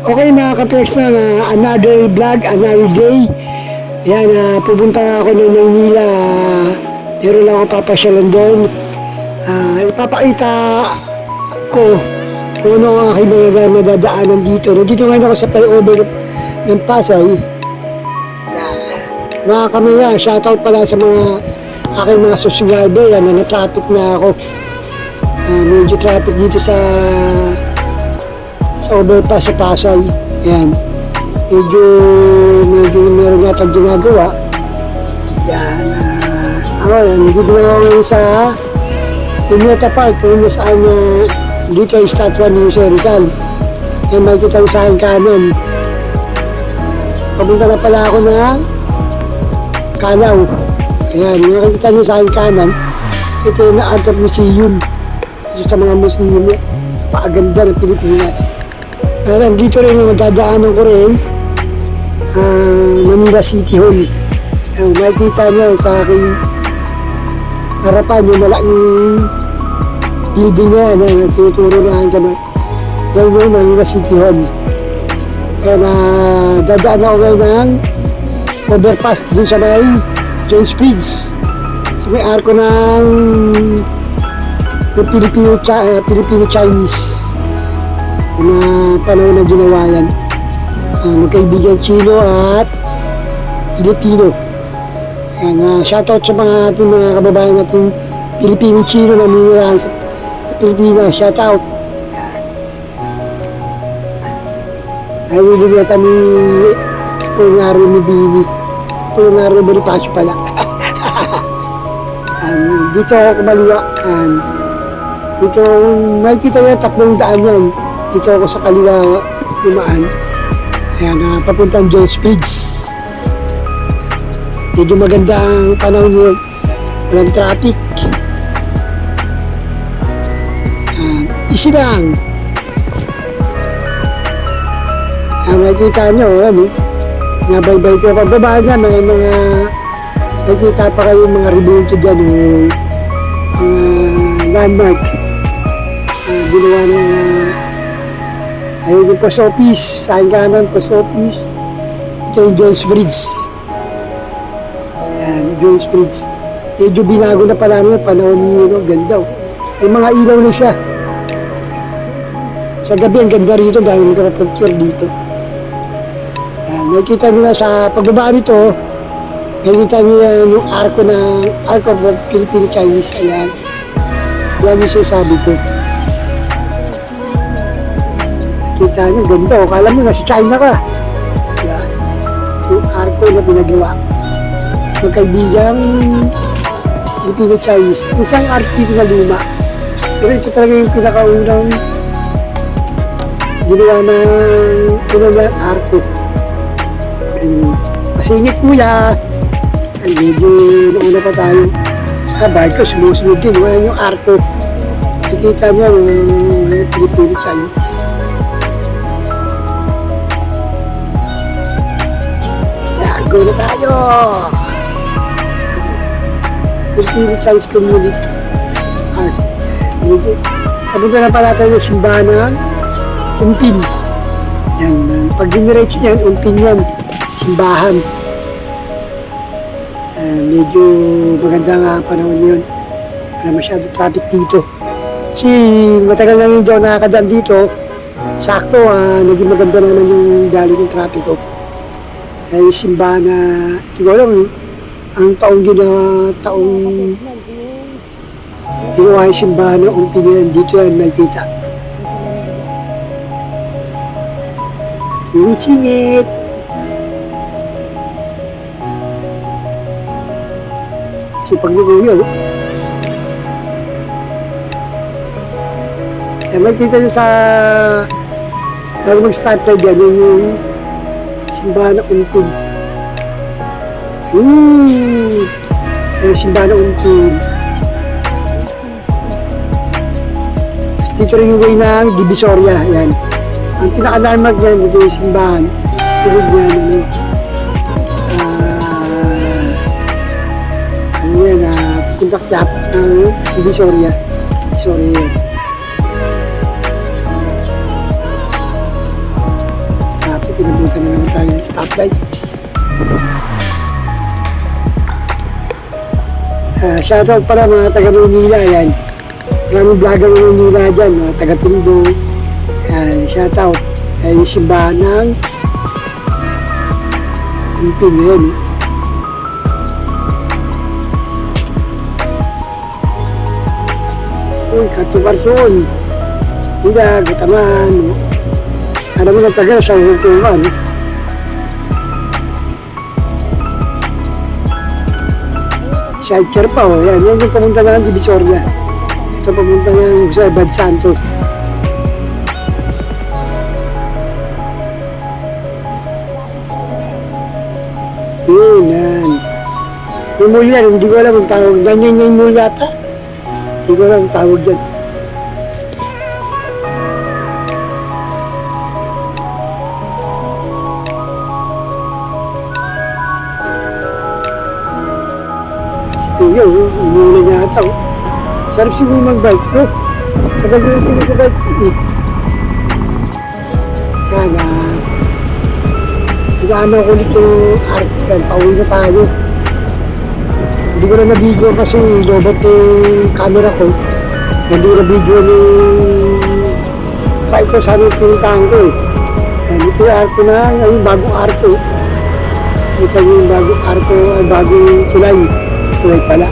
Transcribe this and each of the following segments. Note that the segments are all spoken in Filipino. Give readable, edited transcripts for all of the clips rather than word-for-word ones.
Okay mga ka-flex na another vlog, another day. Yan, pupunta ako ng Maynila. Meron lang ako papasyalan doon. Ipapakita ko kung ano ang aking mga madadaanan dito. Nandito ngayon ako sa flyover ng Pasay. Mga kamaya, shoutout pala sa mga aking mga subscriber. Yan, na-traffic na ako. Medyo traffic dito sa overpass sa Pasay. Yan. Medyo meron yatang ginagawa. Yan. Dito na ako ngayon sa Tuneta Park, kung saan dito ay statwa ni Jose Rizal. Yan, makikita ko sa aking kanan. Papunta na pala ako ng Kalaw. Ayan, makikita nyo sa aking kanan. Ito yung Art of Museum. Isa sa mga museum niya. Napakaganda ng Pilipinas. Dito rin ang magdadaanan ko rin Manila City Hall. Makikita nyo sa aking harapan yung malaking building na yan, tinuturo na ang kamay. Yan yung Manila City Hall. Kaya dadaan ako ngayon ng overpass dun sa may James Bridge. So, may arko ng Filipino-Chinese. Yung mga panahon na ginawa yan. Magkaibigan Chino at Filipino. Ayan, shoutout sa mga ating mga kababayan natin Filipino-Chino na ninirahan sa Pilipinas. Shoutout. Ay, iluleta ni Apolinario Mibini. Apolinario Bonifacio pala. Dito ako kumaliwa. Dito, makikita yan, 300 yan. Dito ako sa kaliwa dumaan. Ayan, papuntang Jones Bridge. Medyo maganda ang panahon yun. Walang traffic. Easy lang. Makikita nyo, nabaybay ko. Pagbaba na, may mga makikita pa kayo mga rebulto dyan. Landmark. Ginawa ng ayun yung post office. Saan kanan post office. Ito yung Jones Bridge. Jones Bridge. Medyo binago na pala niya, panahon ni ganda. May mga ilaw na siya. Sa gabi, ang ganda rito dahil magkapag-picture dito. Nakikita nyo na sa pagbaba nito, nakikita nyo yung arko of Filipino-Chinese. Ayan. Yan yung sinasabi ko. Nakikita nyo, ganda. Kala mo, nasa China ka. Ayan. Yung arko na pinagawa. Magkaibigang Filipino-Chinese. Isang artist na luma. Pero ito talaga yung pinakaunang ginawa ng unang arko. Masingit kuya. Medyo nauna pa tayo. Barko, sumusunod din. Ayan yung arko. Nakikita mo yung Filipino-Chinese. Ayan, go na tayo! Filipino-Chinese Community Art. Papunta na pala tayo ng simbahan ng Umpin. Yan. Pag diniretso yan, Umpin yan. Simbahan. Medyo maganda nga panahon yun. Wala masyado traffic dito. Kasi matagal na rin daw nakakadaan dito. Sakto, naging maganda naman yung dali ng traffic ko. Yung simbahan na, hindi ko alam, ang taong ginawa yung simbahan ng Umpin yan, dito yan makikita. Singit-singit! Sipag ni Kuya. Makikita nyo sa bago mag-start yan yung simbahan ng Umpin. Yung simbahan ng Umpin. Dito rin yung way ng Divisoria. Yan. Ang pinaka-landmark yan, ito yung simbahan. Sunod yan, puntak-tap ng Divisoria. Divisoria yan. Pinabutan na naman tayo ng stoplight. Shoutout pala mga taga Manila yan. Maraming vlogger ng Manila dyan, mga taga Tondo. Yan, shoutout. Yung simbahan ng Impin na yun. Uy, karto-karton. Hindi, gataman. Ano mo na taga sa hukuman. Sidecar pa, oh. Yan yung pumunta na ng Divisoria. Ito pumunta ng sa Bad Santos. Yun, yan. Yung muli yan, hindi ko alam ang tawag. Ganyan yung muli yata. Hindi ko alam ang tawag dyan. Kuya, umula niya ata. Sarap siguro mag-bike. Sagal ko natin mag-bike din eh. Yan, Tigaan ako ulit yung RP yan. Pauwi na tayo. Hindi ko na na-video kasi lobot yung camera ko. Hindi ko na-video yung bike ko. Sana yung pinuntahan ko eh. Ito yung RP na, yung bagong RP. Ito yung bagong RP, bagong tulay. Tulay pala.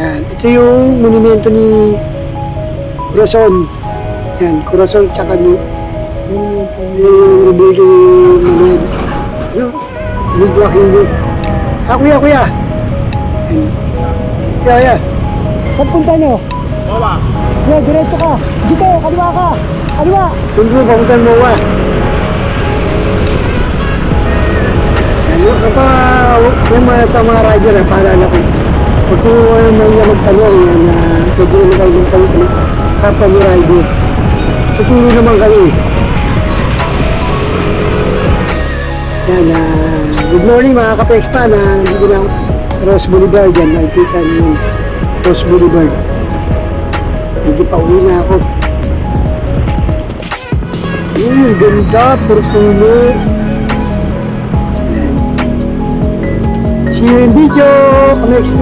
Yan. Ito yung monumento ni Corazon. Yan, Corazon tsaka ni yung Roberto Manuel. Ano? Ligo Aquino. Kuya. Yan. Kuya. Saan punta nyo? Mowa. Kuya, diretso ka. Dito, kaliwa ka. Kaliwa. Tundo, papunta ng Mowa. Yung sa mga rider na paalala ko, pag kung may magtanong yan na pwede naman kayo magtanong kapwa ni rider, tuturo naman kayo eh. Yan, good morning mga ka-Pexpa na nandito lang sa Rose Boulevard yan, makikita niyo yung Rose Boulevard. Hindi pa uwi na ako. Yung ganda, puro puno. See you in video. Next